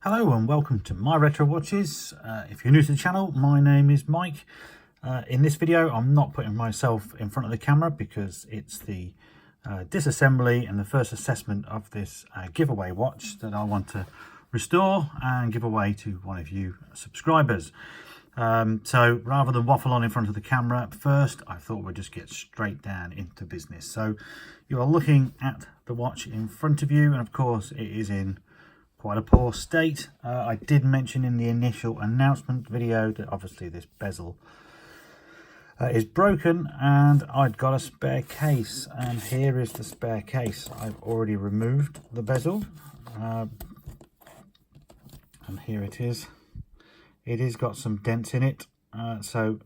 Hello and welcome to My Retro Watches. If you're new to the channel, my name is Mike. In this video, I'm not putting myself in front of the camera because it's the disassembly and the first assessment of this giveaway watch that I want to restore and give away to one of you subscribers. So rather than waffle on in front of the camera first, I thought we'd just get straight down into business. So you are looking at the watch in front of you, and of course it is in quite a poor state. I did mention in the initial announcement video that obviously this bezel is broken and I'd got a spare case, and here is the spare case. I've already removed the bezel and here it is. It has got some dents in it, so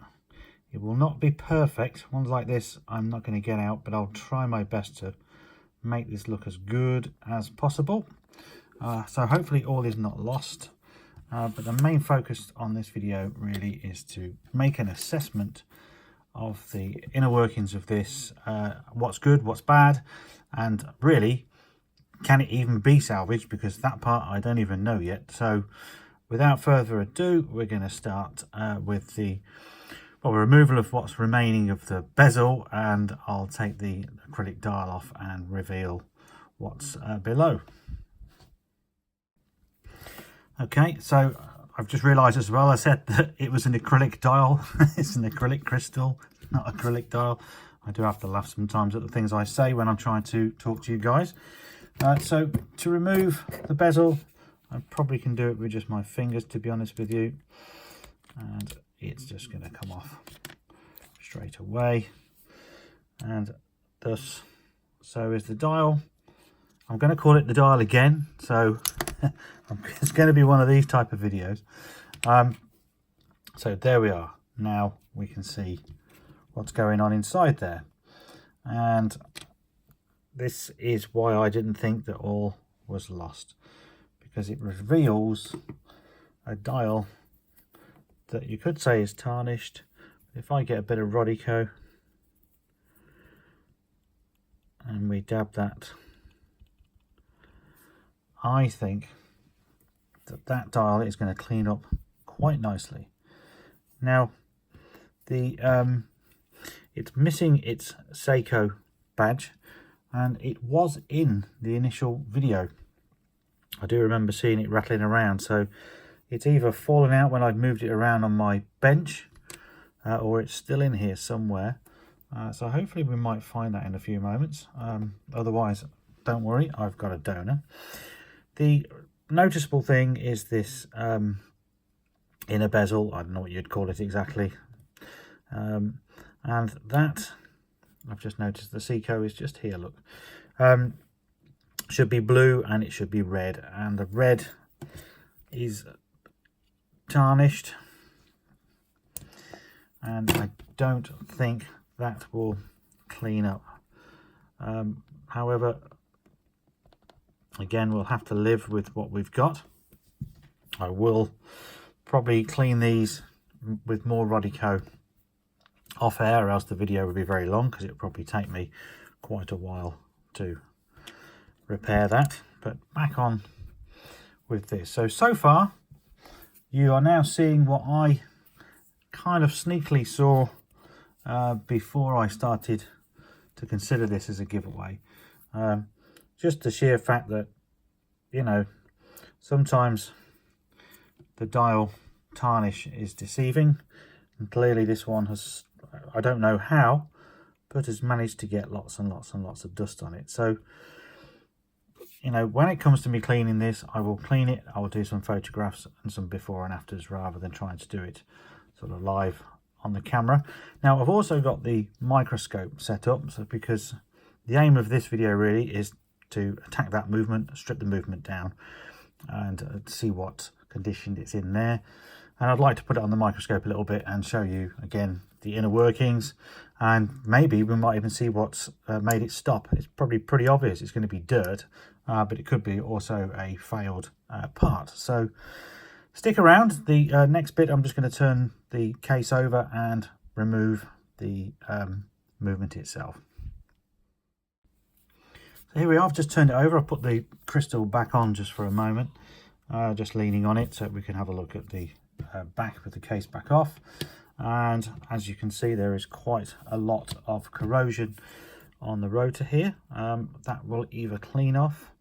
it will not be perfect. Ones like this I'm not going to get out, but I'll try my best to make this look as good as possible. So hopefully all is not lost, but the main focus on this video really is to make an assessment of the inner workings of this, what's good, what's bad, and really, can it even be salvaged, because that part I don't even know yet. So without further ado, we're going to start with the removal of what's remaining of the bezel, and I'll take the acrylic dial off and reveal what's below. Okay, so I've just realised as well, I said that it was an acrylic dial. It's an acrylic crystal, not acrylic dial. I do have to laugh sometimes at the things I say when I'm trying to talk to you guys. So to remove the bezel, I probably can do it with just my fingers, to be honest with you. And it's just going to come off straight away. And thus, so is the dial. I'm going to call it the dial again, so it's going to be one of these type of videos. So there we are. Now we can see what's going on inside there, and this is why I didn't think that all was lost, because it reveals a dial that you could say is tarnished. If I get a bit of Rodico and we dab that, I think that dial is going to clean up quite nicely. Now it's missing its Seiko badge, and it was in the initial video. I do remember seeing it rattling around, so it's either fallen out when I've moved it around on my bench, or it's still in here somewhere. So hopefully we might find that in a few moments. Otherwise, don't worry, I've got a donor. The noticeable thing is this inner bezel. I don't know what you'd call it exactly. And that, I've just noticed the Seiko is just here, look. Should be blue and it should be red. And the red is tarnished. And I don't think that will clean up. However, again, we'll have to live with what we've got. I will probably clean these with more Rodico off air, or else the video would be very long, because it would probably take me quite a while to repair that. But back on with this. So far, you are now seeing what I kind of sneakily saw before I started to consider this as a giveaway. Just the sheer fact that, you know, sometimes the dial tarnish is deceiving, and clearly this one has, I don't know how, but has managed to get lots and lots and lots of dust on it. So, you know, when it comes to me cleaning this, I will clean it. I will do some photographs and some before and afters, rather than trying to do it sort of live on the camera. Now, I've also got the microscope set up, so because the aim of this video really is to attack that movement, strip the movement down, and see what condition it's in there. And I'd like to put it on the microscope a little bit and show you again the inner workings, and maybe we might even see what's made it stop. It's probably pretty obvious it's going to be dirt, but it could be also a failed part. So stick around. The next bit, I'm just going to turn the case over and remove the movement itself. So here we are, I've just turned it over. I've put the crystal back on just for a moment. just leaning on it so we can have a look at the back with the case back off. And as you can see, there is quite a lot of corrosion on the rotor here. That will either clean off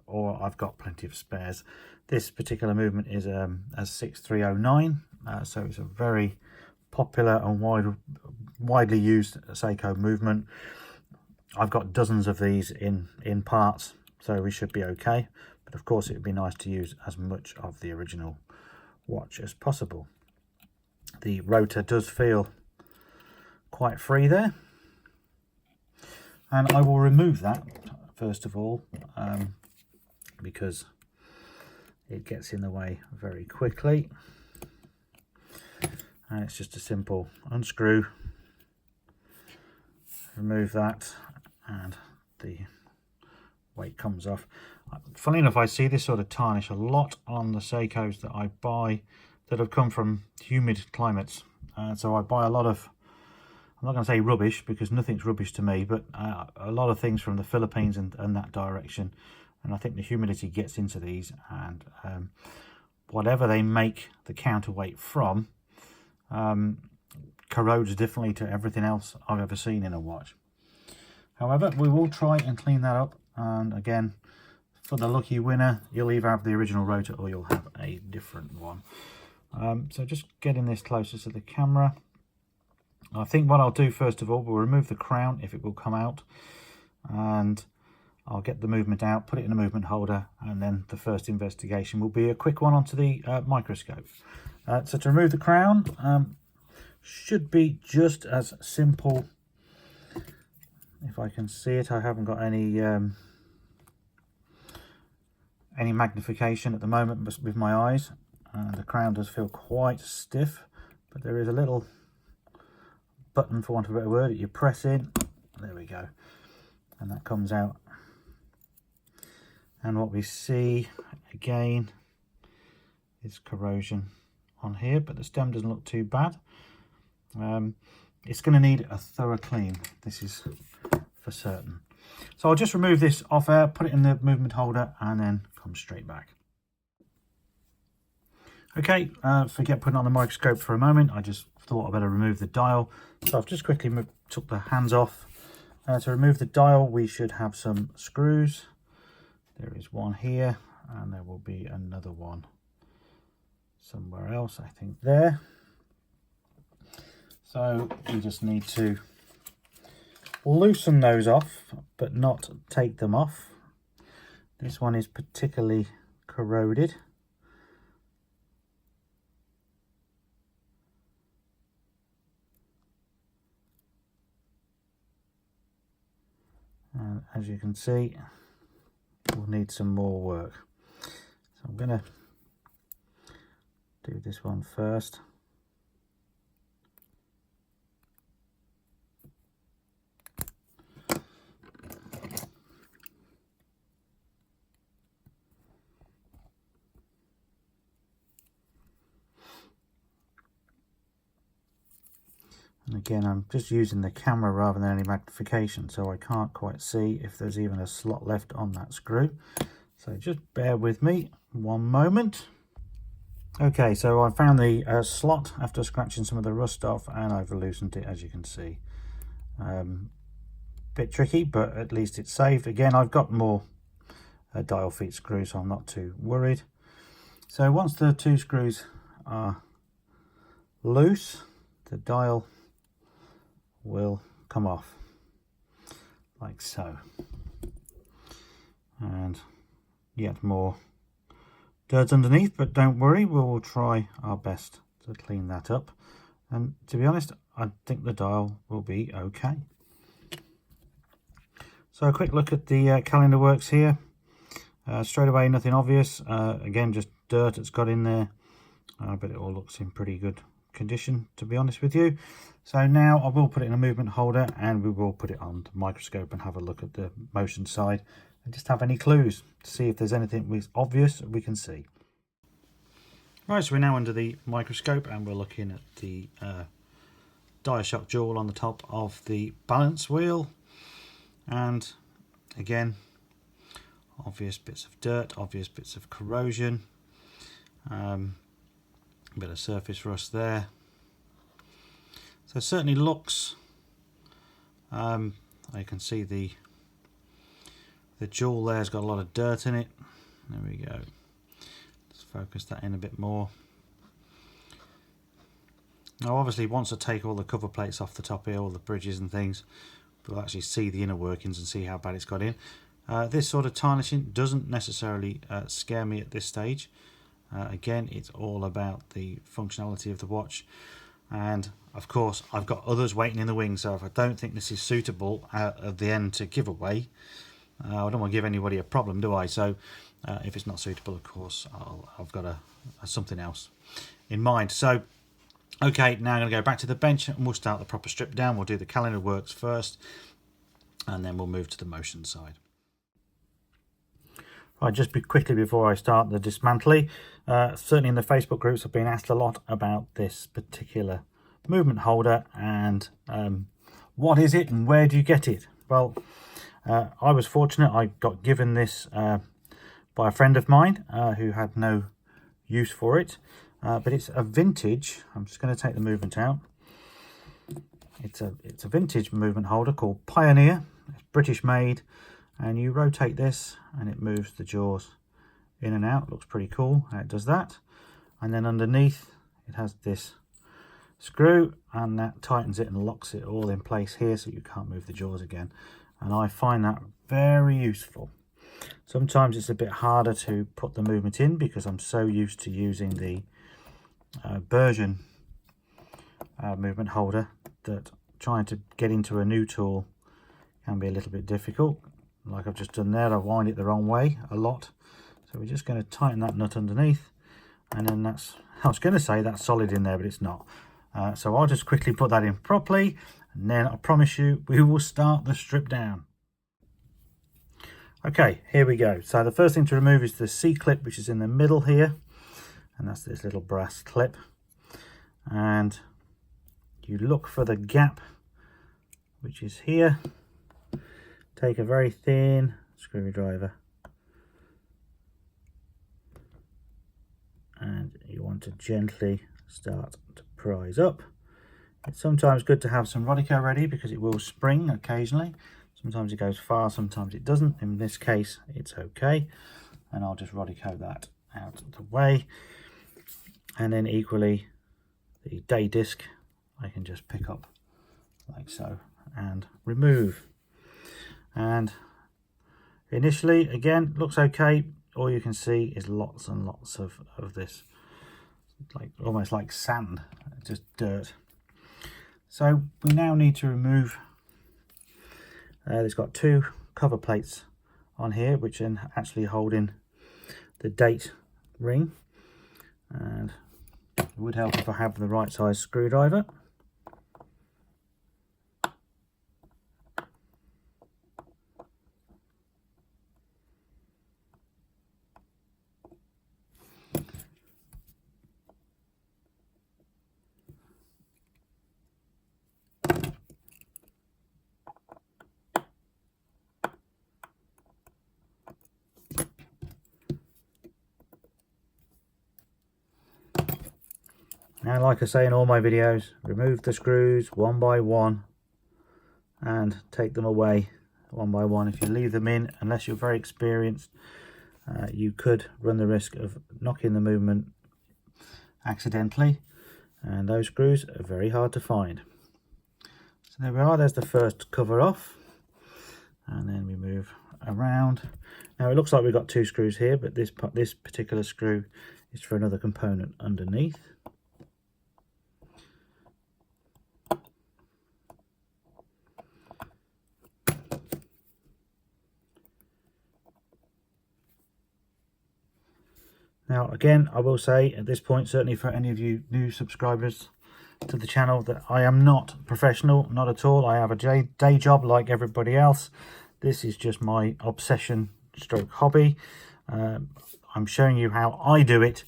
or I've got plenty of spares. This particular movement is a 6309, so it's a very popular and widely used Seiko movement. I've got dozens of these in parts, so we should be okay. But of course, it would be nice to use as much of the original watch as possible. The rotor does feel quite free there, and I will remove that first of all because it gets in the way very quickly. And it's just a simple unscrew, remove that, and the weight comes off. Funnily enough, I see this sort of tarnish a lot on the Seikos that I buy that have come from humid climates. So I buy a lot of, I'm not going to say rubbish because nothing's rubbish to me, but a lot of things from the Philippines and that direction. And I think the humidity gets into these, and whatever they make the counterweight from corrodes differently to everything else I've ever seen in a watch. However, we will try and clean that up, and again, for the lucky winner, you'll either have the original rotor or you'll have a different one. So just getting this closer to the camera, I think what I'll do first of all, we'll remove the crown if it will come out, and I'll get the movement out, put it in a movement holder, and then the first investigation will be a quick one onto the microscope. So to remove the crown should be just as simple. If I can see it, I haven't got any magnification at the moment with my eyes. The crown does feel quite stiff, but there is a little button, for want of a better word, that you press in. There we go, and that comes out. And what we see again is corrosion on here, but the stem doesn't look too bad. It's going to need a thorough clean, this is for certain. So I'll just remove this off air, put it in the movement holder, and then come straight back. Okay, forget putting on the microscope for a moment. I just thought I'd better remove the dial. So I've just quickly took the hands off. To remove the dial, we should have some screws. There is one here, and there will be another one somewhere else, I think there. So you just need to loosen those off, but not take them off. This one is particularly corroded. And as you can see, we'll need some more work. So I'm going to do this one first. And again, I'm just using the camera rather than any magnification, so I can't quite see if there's even a slot left on that screw. So just bear with me one moment. Okay, so I found the slot after scratching some of the rust off, and I've loosened it, as you can see. Bit tricky, but at least it's saved. Again, I've got more dial feet screws, so I'm not too worried. So once the two screws are loose, the dial will come off like so, and yet more dirt underneath, but don't worry, we will try our best to clean that up. And to be honest, I think the dial will be okay. So a quick look at the calendar works here. Straight away, nothing obvious. Again, just dirt that's got in there, but it all looks in pretty good condition, to be honest with you. So now I will put it in a movement holder, and we will put it on the microscope and have a look at the motion side and just have any clues to see if there's anything obvious we can see. Right, so we're now under the microscope, and we're looking at the die shock jewel on the top of the balance wheel. And again, Obvious bits of dirt, obvious bits of corrosion, bit of surface rust there. So it certainly looks, you can see the jewel there's got a lot of dirt in it. There we go. Let's focus that in a bit more. Now obviously once I take all the cover plates off the top here, all the bridges and things, we'll actually see the inner workings and see how bad it's got in. This sort of tarnishing doesn't necessarily scare me at this stage. Again, it's all about the functionality of the watch, and of course I've got others waiting in the wings, so if I don't think this is suitable at the end to give away, I don't want to give anybody a problem, do I? So if it's not suitable, of course I've got something else in mind. So okay, now I'm going to go back to the bench and we'll start the proper strip down. We'll do the calendar works first and then we'll move to the motion side. Right, just quickly before I start the dismantling, certainly in the Facebook groups I've been asked a lot about this particular movement holder and what is it and where do you get it? Well, I was fortunate. I got given this by a friend of mine who had no use for it, but it's a vintage. I'm just going to take the movement out. It's a vintage movement holder called Pioneer. It's British made, and you rotate this and it moves the jaws in and out. It looks pretty cool how it does that. And then underneath it has this screw, and that tightens it and locks it all in place here so you can't move the jaws again. And I find that very useful. Sometimes it's a bit harder to put the movement in because I'm so used to using the Bergen movement holder that trying to get into a new tool can be a little bit difficult. Like I've just done there, I wind it the wrong way a lot. So we're just going to tighten that nut underneath, and then that's, I was going to say that's solid in there, but it's not. So I'll just quickly put that in properly, and then I promise you we will start the strip down. Okay, here we go. So the first thing to remove is the C-clip, which is in the middle here, and that's this little brass clip. And you look for the gap, which is here. Take a very thin screwdriver and you want to gently start to prise up. It's sometimes good to have some Rodico ready because it will spring occasionally. Sometimes it goes far, sometimes it doesn't. In this case it's okay, and I'll just Rodico that out of the way. And then equally the day disc I can just pick up like so and remove. And initially, again, looks okay. All you can see is lots and lots of this, like almost like sand, just dirt. So we now need to remove, there's got two cover plates on here which are actually holding the date ring, and it would help if I have the right size screwdriver. Now, like I say in all my videos, remove the screws one by one and take them away one by one. If you leave them in, unless you're very experienced, you could run the risk of knocking the movement accidentally, and those screws are very hard to find. So there we are, there's the first cover off, and then we move around. Now it looks like we've got two screws here, but this particular screw is for another component underneath. Now again, I will say at this point, certainly for any of you new subscribers to the channel, that I am not professional, not at all. I have a day job like everybody else. This is just my obsession stroke hobby. I'm showing you how I do it.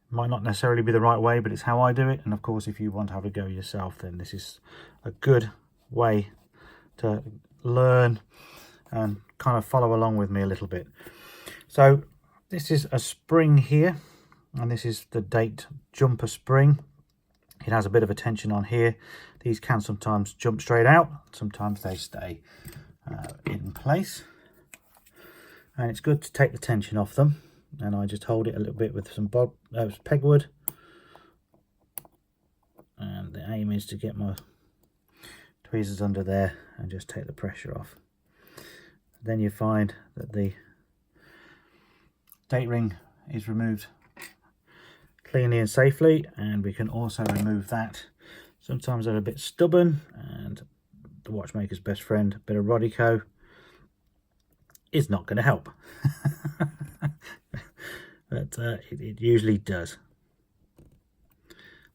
Might not necessarily be the right way, but it's how I do it. And of course, if you want to have a go yourself, then this is a good way to learn and kind of follow along with me a little bit. So this is a spring here, and this is the date jumper spring. It has a bit of a tension on here. These can sometimes jump straight out, sometimes they stay in place, and it's good to take the tension off them. And I just hold it a little bit with some pegwood, and the aim is to get my tweezers under there and just take the pressure off. Then you find that the date ring is removed cleanly and safely, and we can also remove that. Sometimes they're a bit stubborn, and the watchmaker's best friend, a bit of Rodico, is not going to help. But it usually does.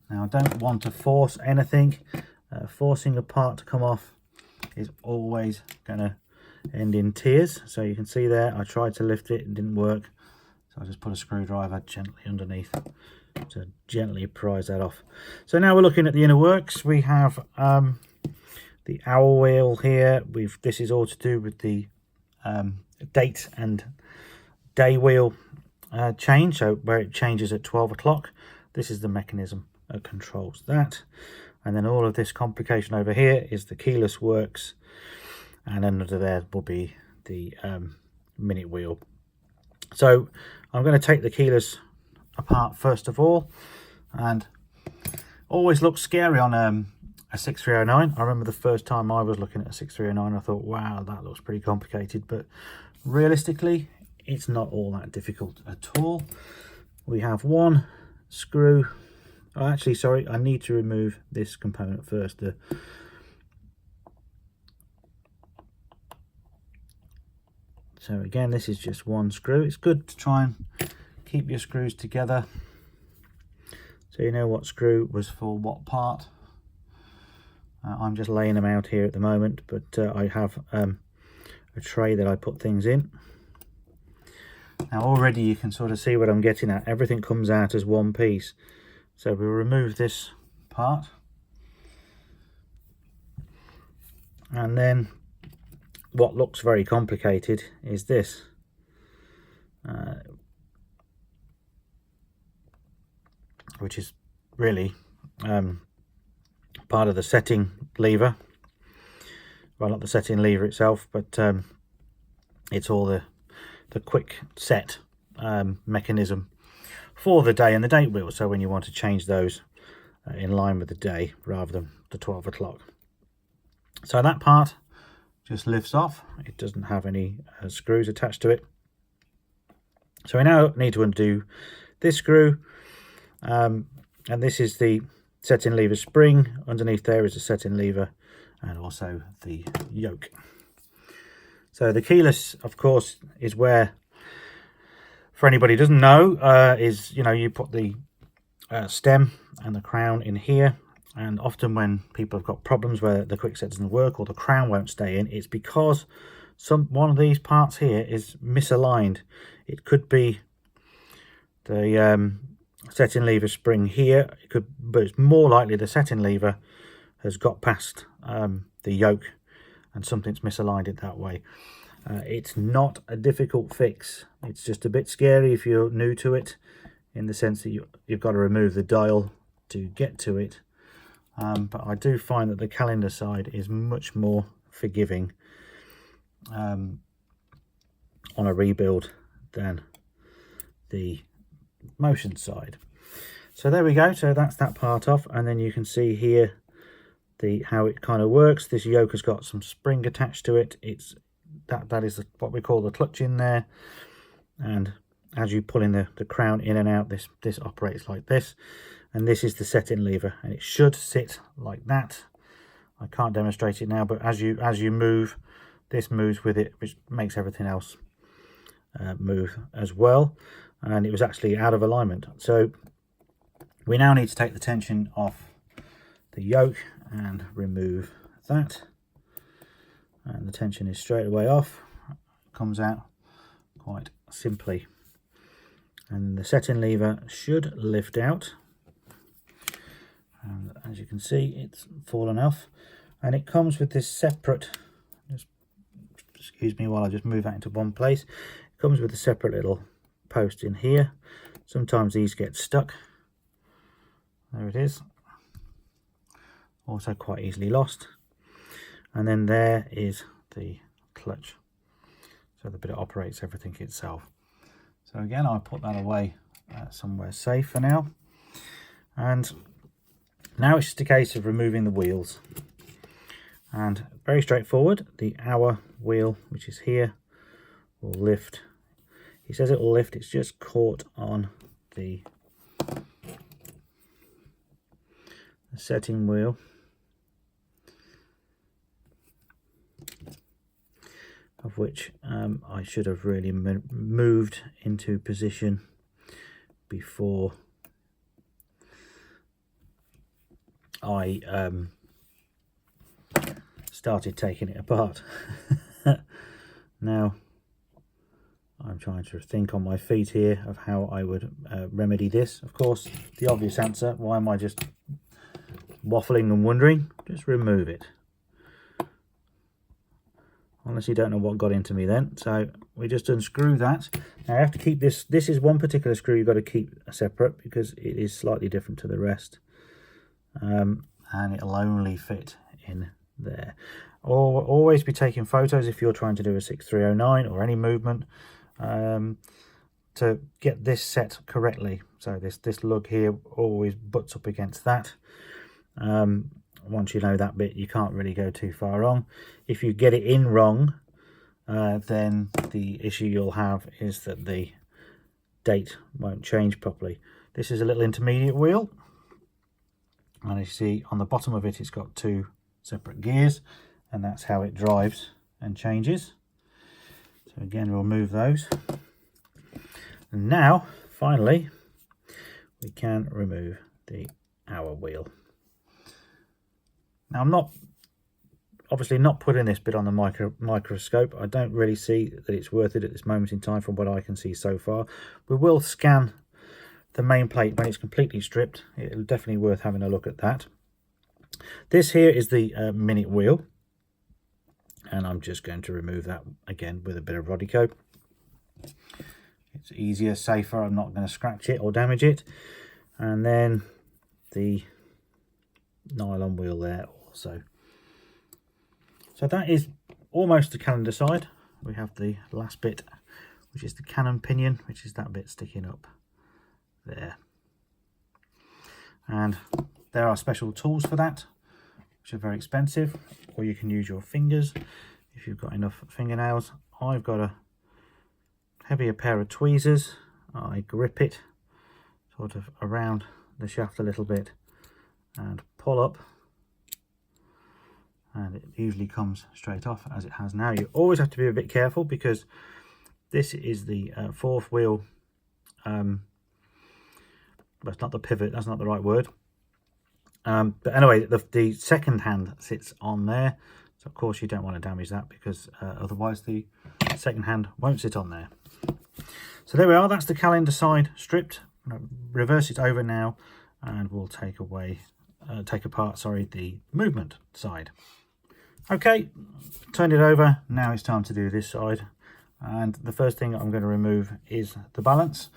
Now, I don't want to force anything. Forcing a part to come off is always going to end in tears. So you can see there, I tried to lift it, it didn't work. So I just put a screwdriver gently underneath to gently prise that off. So now we're looking at the inner works. We have the hour wheel here. This is all to do with the date and day wheel change. So where it changes at 12 o'clock, this is the mechanism that controls that. And then all of this complication over here is the keyless works, and under there will be the minute wheel. So I'm going to take the keyless apart first of all, and always looks scary on a 6309. I remember the first time I was looking at a 6309, I thought, wow, that looks pretty complicated, but realistically it's not all that difficult at all. We have one screw. Oh, actually, sorry, I need to remove this component first. So again, this is just one screw. It's good to try and keep your screws together so you know what screw was for what part. I'm just laying them out here at the moment, but I have a tray that I put things in. Now already you can sort of see what I'm getting at. Everything comes out as one piece. So we'll remove this part, and then what looks very complicated is this. Which is really part of the setting lever. Well, not the setting lever itself, but it's all the quick set mechanism for the day and the date wheel. So when you want to change those in line with the day rather than the 12 o'clock. So that part just lifts off. It doesn't have any screws attached to it. So we now need to undo this screw. And this is the setting lever spring. Underneath there is a setting lever and also the yoke. So the keyless, of course, is where, for anybody who doesn't know, is, you know, you put the stem and the crown in here, and often when people have got problems where the quick set doesn't work or the crown won't stay in, it's because one of these parts here is misaligned. It could be the setting lever spring here, but it's more likely the setting lever has got past the yoke and something's misaligned it that way. It's not a difficult fix. It's just a bit scary if you're new to it, in the sense that you've got to remove the dial to get to it. But I do find that the calendar side is much more forgiving on a rebuild than the motion side. So there we go. So that's that part off, and then you can see here how it kind of works. This yoke has got some spring attached to it. That is what we call the clutch in there, and as you pull in the crown in and out, this operates like this, and this is the setting lever, and it should sit like that. I can't demonstrate it now, but as you move, this moves with it, which makes everything else move as well. And it was actually out of alignment. So we now need to take the tension off the yoke and remove that. And the tension is straight away off. It comes out quite simply. And the setting lever should lift out. And as you can see, it's fallen off. And it comes with this separate, excuse me while I just move that into one place. It comes with a separate little post in here. Sometimes these get stuck. There it is. Also quite easily lost. And then there is the clutch, so the bit that operates everything itself. So again, I'll put that away somewhere safe for now. And now it's just a case of removing the wheels. And very straightforward, the hour wheel, which is here, will lift. He says it will lift, it's just caught on the setting wheel. Of which I should have really moved into position before I started taking it apart. Now I'm trying to think on my feet here of how I would remedy this. Of course, the obvious answer, why am I just waffling and wondering? Just remove it. Honestly, don't know what got into me then. So we just unscrew that. Now I have to keep this. This is one particular screw you've got to keep separate because it is slightly different to the rest. And it'll only fit in there. Or always be taking photos if you're trying to do a 6309 or any movement to get this set correctly. So this lug here always butts up against that. Once you know that bit, you can't really go too far wrong. If you get it in wrong, then the issue you'll have is that the date won't change properly. This is a little intermediate wheel, and as you see on the bottom of it, it's got two separate gears, and that's how it drives and changes. So again, we'll move those. And now, finally, we can remove the hour wheel. Now, I'm obviously not putting this bit on the microscope. I don't really see that it's worth it at this moment in time from what I can see so far. We will scan the main plate when it's completely stripped. It'll definitely worth having a look at that. This here is the minute wheel, and I'm just going to remove that again with a bit of Rodico. It's easier, safer. I'm not going to scratch it or damage it. And then the nylon wheel there also. So that is almost the calendar side. We have the last bit, which is the cannon pinion, which is that bit sticking up there. And there are special tools for that, which are very expensive, or you can use your fingers if you've got enough fingernails. I've got a heavier pair of tweezers. I grip it sort of around the shaft a little bit and pull up, and it usually comes straight off as it has now. You always have to be a bit careful because this is the fourth wheel. That's not the pivot, that's not the right word. But anyway, the second hand sits on there, so of course you don't want to damage that because otherwise the second hand won't sit on there. So there we are, that's the calendar side stripped. Reverse it over now, and we'll take apart the movement side. Okay, turned it over. Now it's time to do this side, and the first thing I'm going to remove is the balance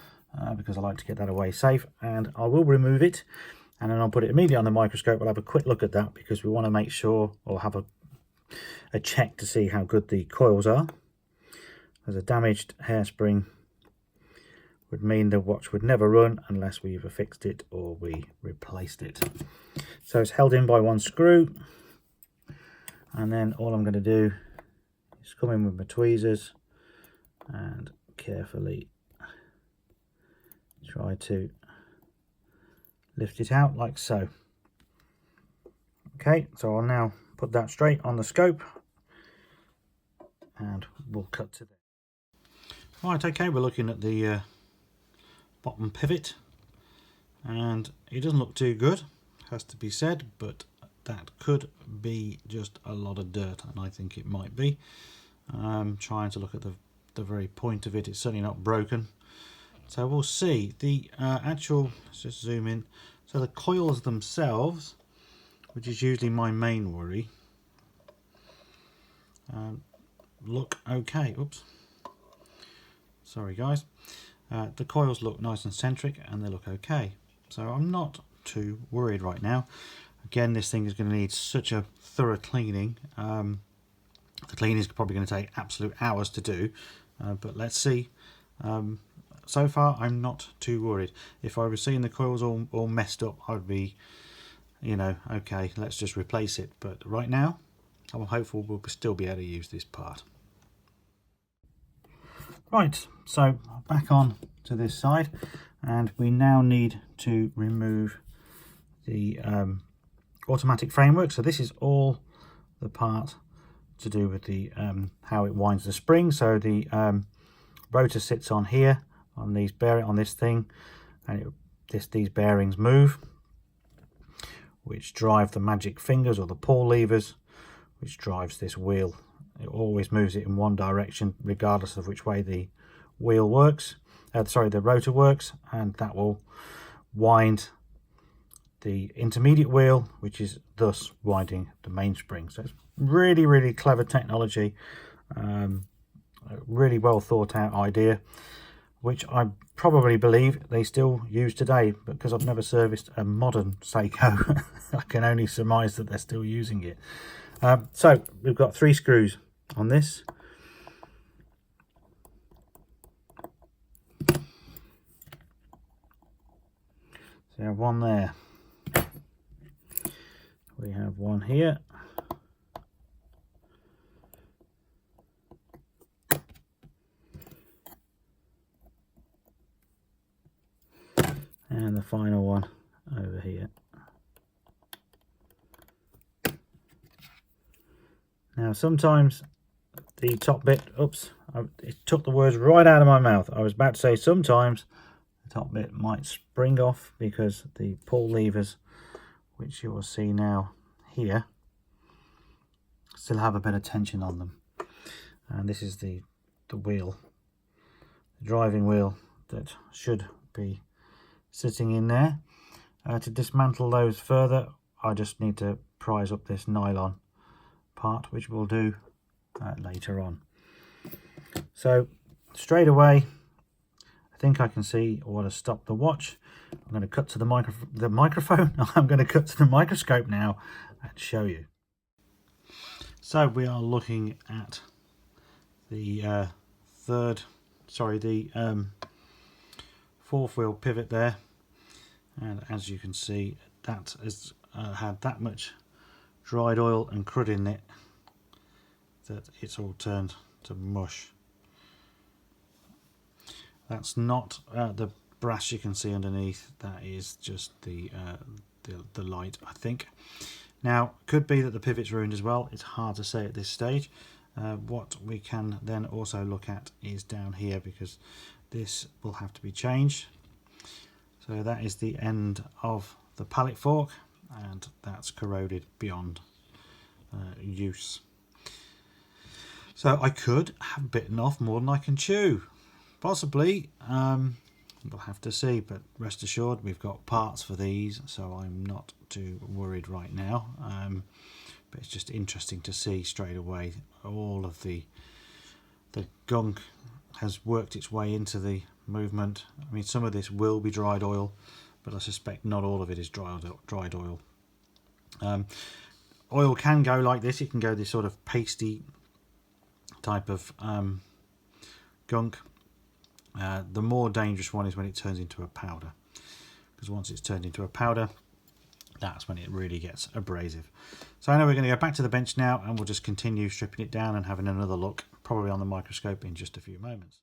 because I like to get that away safe, and I will remove it and then I'll put it immediately on the microscope. We'll have a quick look at that because we want to make sure, or have a check to see how good the coils are. As a damaged hairspring would mean the watch would never run unless we either fixed it or we replaced it. So it's held in by one screw, and then all I'm going to do is come in with my tweezers and carefully try to lift it out like so. Okay, so I'll now put that straight on the scope and we'll cut to there. Right, okay, we're looking at the bottom pivot, and it doesn't look too good, has to be said, but that could be just a lot of dirt, and I think it might be. Trying to look at the very point of it, it's certainly not broken. So we'll see. The actual, let's just zoom in. So the coils themselves, which is usually my main worry, look okay. Oops. Sorry guys. The coils look nice and centric and they look okay. So I'm not too worried right now. Again, this thing is going to need such a thorough cleaning. The cleaning is probably going to take absolute hours to do, but let's see. So far I'm not too worried. If I was seeing the coils all messed up, I'd be, you know, okay, let's just replace it. But right now I'm hopeful we'll still be able to use this part. Right, so back on to this side, and we now need to remove the automatic framework. So this is all the part to do with the how it winds the spring. So the rotor sits on here on these on this thing, and these bearings move, which drive the magic fingers or the pull levers, which drives this wheel. It always moves it in one direction regardless of which way the wheel works, the rotor works, and that will wind the intermediate wheel, which is thus winding the mainspring. So it's really, really clever technology, a really well thought out idea, which I probably believe they still use today, because I've never serviced a modern Seiko. I can only surmise that they're still using it. So we've got 3 screws on this. So we have one there. We have one here. And the final one over here. Now sometimes the top bit, oops, it took the words right out of my mouth. I was about to say sometimes the top bit might spring off because the pull levers, which you will see now here, still have a bit of tension on them. And this is the wheel, the driving wheel, that should be sitting in there. To dismantle those further, I just need to prise up this nylon part, which we'll do later on. So straight away, I think I can see what has stopped the watch. I'm going to cut to the microphone. I'm going to cut to the microscope now and show you. So we are looking at the fourth wheel pivot there, and as you can see, that has had that much dried oil and crud in it that it's all turned to mush. That's not the brass you can see underneath, that is just the light, I think. Now, could be that the pivot's ruined as well. It's hard to say at this stage. What we can then also look at is down here, because this will have to be changed. So that is the end of the pallet fork, and that's corroded beyond use. So I could have bitten off more than I can chew, possibly. We'll have to see, but rest assured we've got parts for these, so I'm not too worried right now. But it's just interesting to see straight away all of the gunk has worked its way into the movement. I mean, some of this will be dried oil, but I suspect not all of it is dried oil. Oil can go like this. It can go this sort of pasty type of gunk. The more dangerous one is when it turns into a powder, because once it's turned into a powder, that's when it really gets abrasive. So I know we're going to go back to the bench now, and we'll just continue stripping it down and having another look, probably on the microscope, in just a few moments.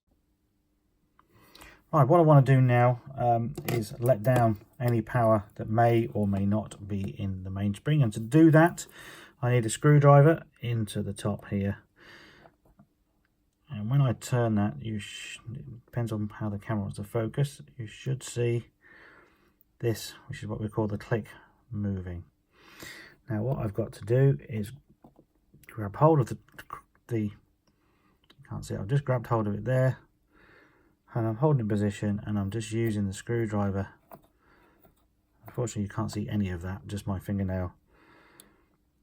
Right, what I want to do now is let down any power that may or may not be in the mainspring, and to do that I need a screwdriver into the top here. And when I turn that, it depends on how the camera wants to focus, you should see this, which is what we call the click, moving. Now what I've got to do is grab hold of you can't see it, I've just grabbed hold of it there, and I'm holding in position, and I'm just using the screwdriver. Unfortunately you can't see any of that, just my fingernail.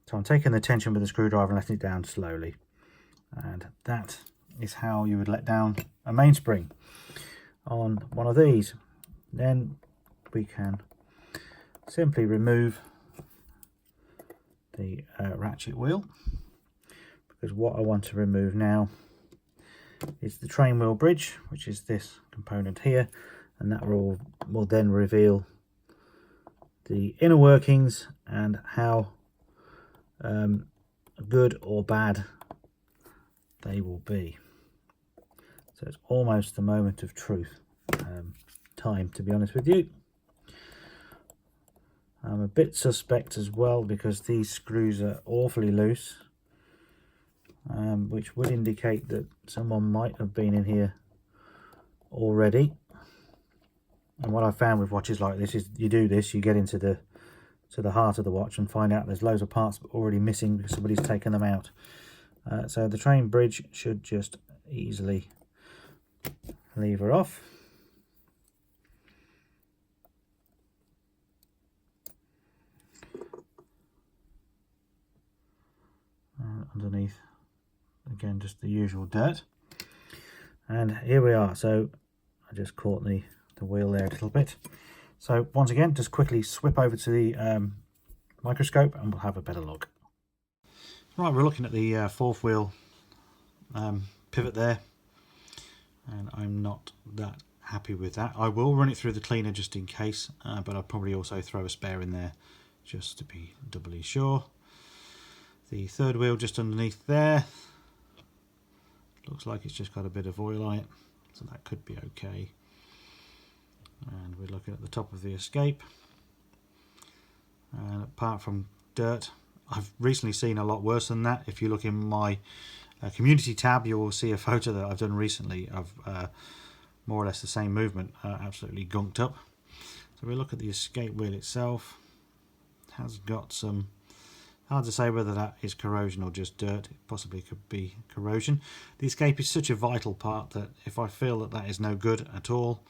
So I'm taking the tension with the screwdriver and letting it down slowly, and that is how you would let down a mainspring on one of these. Then we can simply remove the ratchet wheel, because what I want to remove now is the train wheel bridge, which is this component here, and that will then reveal the inner workings and how good or bad they will be. So it's almost the moment of truth time, to be honest with you. I'm a bit suspect as well because these screws are awfully loose, which would indicate that someone might have been in here already. And what I found with watches like this is you do this, you get into the heart of the watch and find out there's loads of parts already missing because somebody's taken them out. So the train bridge should just easily lever off. Underneath, again, just the usual dirt. And here we are. So I just caught the wheel there a little bit. So once again, just quickly swip over to the microscope and we'll have a better look. Right, we're looking at the fourth wheel pivot there, and I'm not that happy with that. I will run it through the cleaner just in case, but I'll probably also throw a spare in there just to be doubly sure. The third wheel just underneath there, looks like it's just got a bit of oil on it, so that could be okay. And we're looking at the top of the escape, and apart from dirt, I've recently seen a lot worse than that. If you look in my community tab, you will see a photo that I've done recently of more or less the same movement, absolutely gunked up. So we look at the escape wheel itself. It has got some, hard to say whether that is corrosion or just dirt. It possibly could be corrosion. The escape is such a vital part that if I feel that that is no good at all,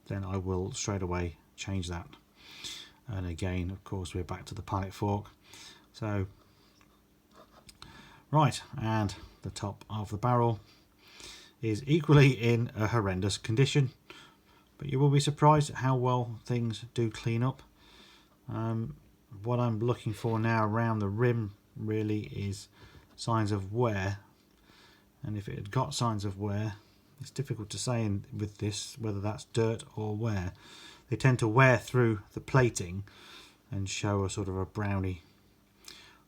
then I will straight away change that. And again, of course, we're back to the pilot fork. So, right, and the top of the barrel is equally in a horrendous condition, but you will be surprised at how well things do clean up. What I'm looking for now around the rim really is signs of wear, and if it had got signs of wear, it's difficult to say with this whether that's dirt or wear. They tend to wear through the plating and show a sort of a browny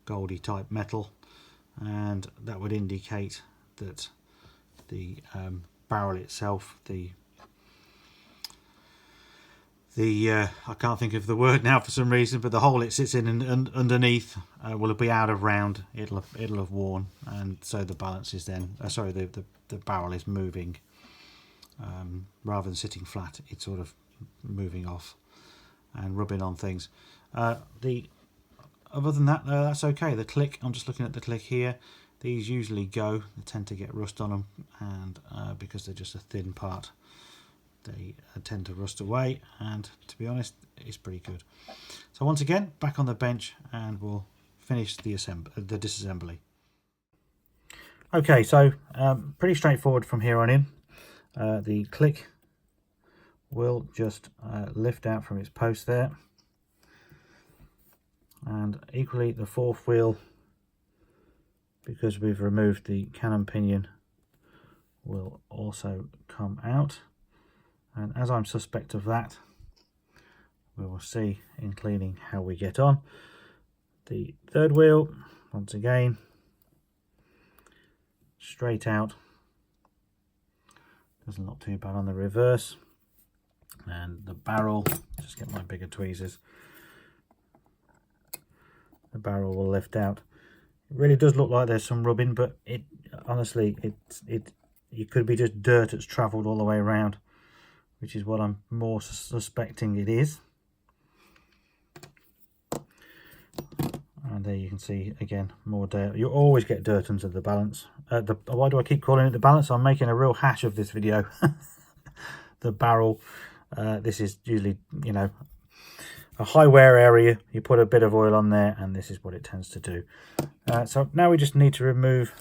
goldy type metal, and that would indicate that the barrel itself, I can't think of the word now for some reason, but the hole it sits in and underneath will be out of round. It'll have worn, and so the balance is then the barrel is moving rather than sitting flat. It's sort of moving off and rubbing on things. Other than that, that's okay. The click, I'm just looking at the click here. These usually go. They tend to get rust on them, and because they're just a thin part, they tend to rust away. And to be honest, it's pretty good. So once again, back on the bench, and we'll finish the disassembly. Okay, so pretty straightforward from here on in. The click will just lift out from its post there. And equally the fourth wheel, because we've removed the cannon pinion, will also come out. And as I'm suspect of that, we will see in cleaning how we get on. The third wheel, once again, straight out. Doesn't look too bad on the reverse. And the barrel, just get my bigger tweezers. The barrel will lift out. It really does look like there's some rubbing, but it honestly, it could be just dirt that's travelled all the way around, which is what I'm more suspecting it is. And there you can see again more dirt. You always get dirt under the balance. Why do I keep calling it the balance? I'm making a real hash of this video. The barrel. This is usually, you know, a high wear area. You put a bit of oil on there, and this is what it tends to do. So now we just need to remove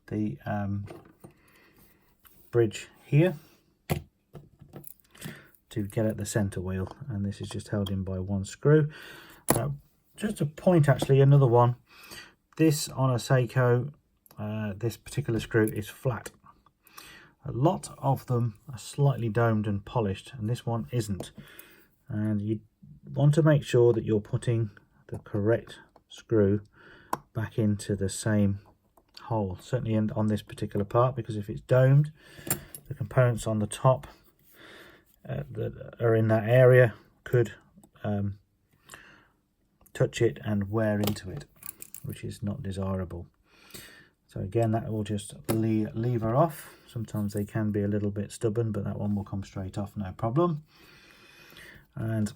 the bridge here to get at the center wheel, and this is just held in by one screw. Just a point, actually, another one. This on a Seiko, this particular screw is flat. A lot of them are slightly domed and polished, and this one isn't. And you want to make sure that you're putting the correct screw back into the same hole, certainly on this particular part, because if it's domed, the components on the top that are in that area could touch it and wear into it, which is not desirable. So again, that will just lever off. Sometimes they can be a little bit stubborn, but that one will come straight off, no problem. And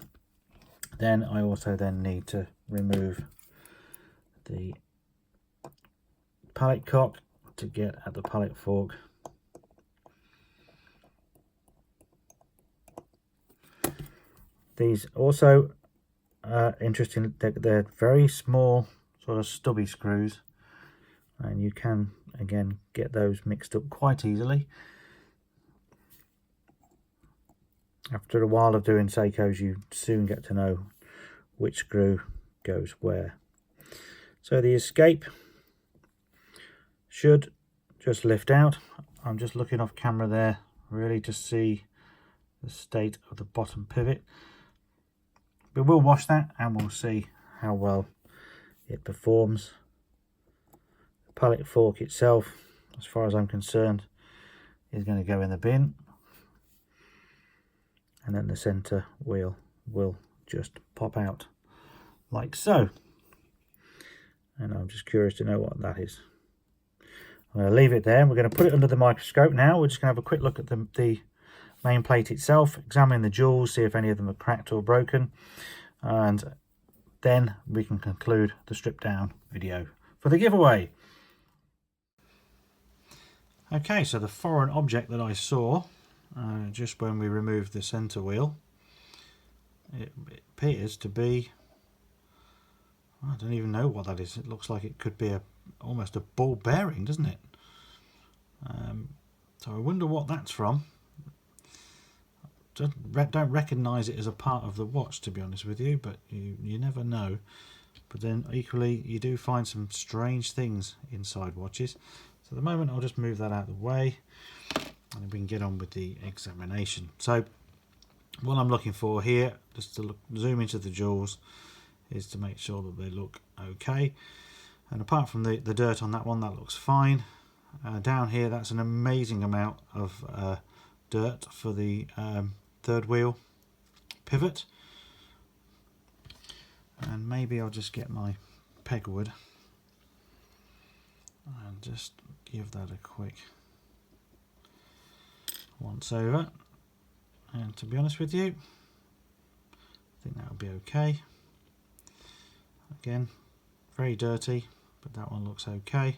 then I also then need to remove the pallet cock to get at the pallet fork. These also interesting, they're very small, sort of stubby screws, and you can again get those mixed up quite easily. After a while of doing Seikos, you soon get to know which screw goes where. So the escape should just lift out. I'm just looking off camera there really to see the state of the bottom pivot. But we'll wash that and we'll see how well it performs. The pallet fork itself, as far as I'm concerned, is going to go in the bin. And then the center wheel will just pop out like so. And I'm just curious to know what that is. I'm going to leave it there. We're going to put it under the microscope now. We're just going to have a quick look at the main plate itself, examine the jewels, see if any of them are cracked or broken, and then we can conclude the strip down video for the giveaway. Okay, so the foreign object that I saw just when we removed the center wheel, it appears to be, I don't even know what that is. It looks like it could be almost a ball bearing, doesn't it? So I wonder what that's from. Don't recognise it as a part of the watch, to be honest with you, but you never know. But then equally you do find some strange things inside watches. So at the moment I'll just move that out of the way and we can get on with the examination. So what I'm looking for here, just to zoom into the jewels, is to make sure that they look okay. And apart from the dirt on that one, that looks fine. Down here, that's an amazing amount of dirt for the third wheel pivot. And maybe I'll just get my pegwood and just give that a quick once over. And to be honest with you, I think that will be okay. Again, very dirty, but that one looks okay.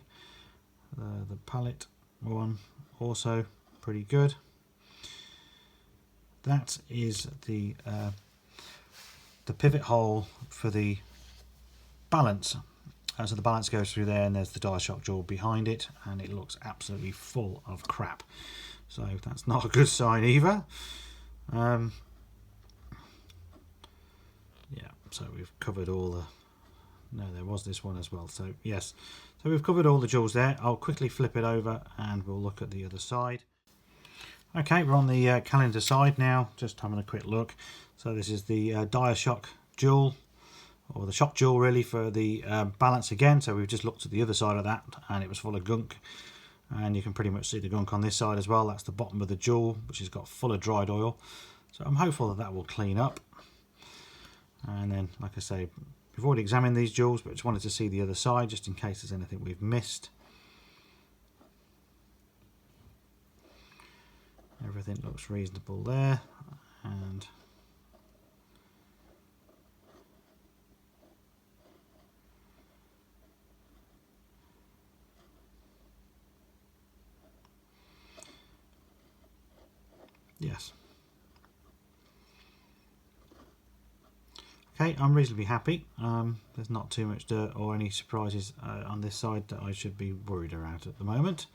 The pallet one also pretty good. That is the pivot hole for the balance. So the balance goes through there, and there's the die shock jewel behind it, and it looks absolutely full of crap. So that's not a good sign either. Yeah, so we've covered all the... No, there was this one as well. So yes, so we've covered all the jewels there. I'll quickly flip it over and we'll look at the other side. Okay, we're on the calendar side now, just having a quick look. So this is the die shock jewel, or the shock jewel really, for the balance again. So we've just looked at the other side of that and it was full of gunk. And you can pretty much see the gunk on this side as well. That's the bottom of the jewel, which has got full of dried oil. So I'm hopeful that that will clean up. And then, like I say, we've already examined these jewels, but just wanted to see the other side just in case there's anything we've missed. Everything looks reasonable there, and yes. Okay, I'm reasonably happy. There's not too much dirt or any surprises on this side that I should be worried about at the moment.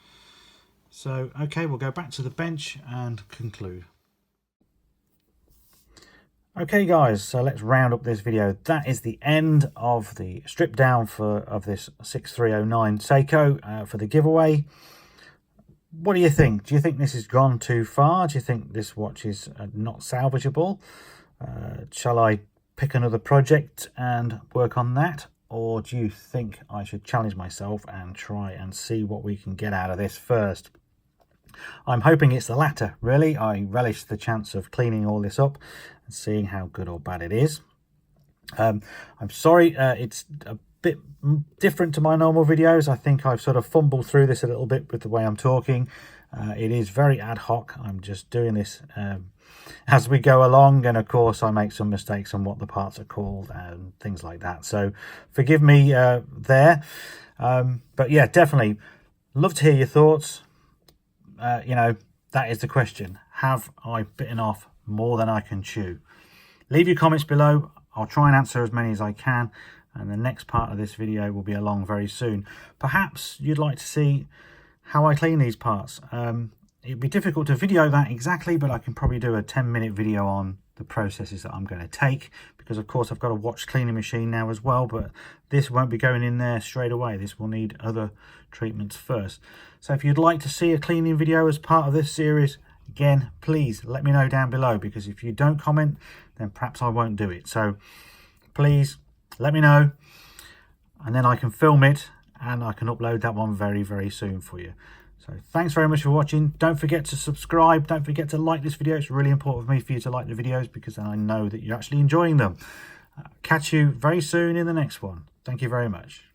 So, okay, we'll go back to the bench and conclude. Okay guys, so let's round up this video. That is the end of the strip down of this 6309 Seiko for the giveaway. What do you think? Do you think this has gone too far? Do you think this watch is not salvageable? Shall I pick another project and work on that? Or do you think I should challenge myself and try and see what we can get out of this first? I'm hoping it's the latter, really. I relish the chance of cleaning all this up and seeing how good or bad it is. I'm sorry, it's a bit different to my normal videos. I think I've sort of fumbled through this a little bit with the way I'm talking. It is very ad hoc. I'm just doing this as we go along, and of course I make some mistakes on what the parts are called and things like that, so forgive me there. But yeah, definitely love to hear your thoughts. You know, that is the question. Have I bitten off more than I can chew? Leave your comments below. I'll try and answer as many as I can, and the next part of this video will be along very soon. Perhaps you'd like to see how I clean these parts. It'd be difficult to video that exactly, but I can probably do a 10-minute video on the processes that I'm going to take, because of course I've got a watch cleaning machine now as well, but this won't be going in there straight away. This will need other treatments first. So if you'd like to see a cleaning video as part of this series, again, please let me know down below, because if you don't comment, then perhaps I won't do it. So please let me know, and then I can film it and I can upload that one very, very soon for you. So thanks very much for watching. Don't forget to subscribe. Don't forget to like this video. It's really important for me for you to like the videos, because then I know that you're actually enjoying them. Catch you very soon in the next one. Thank you very much.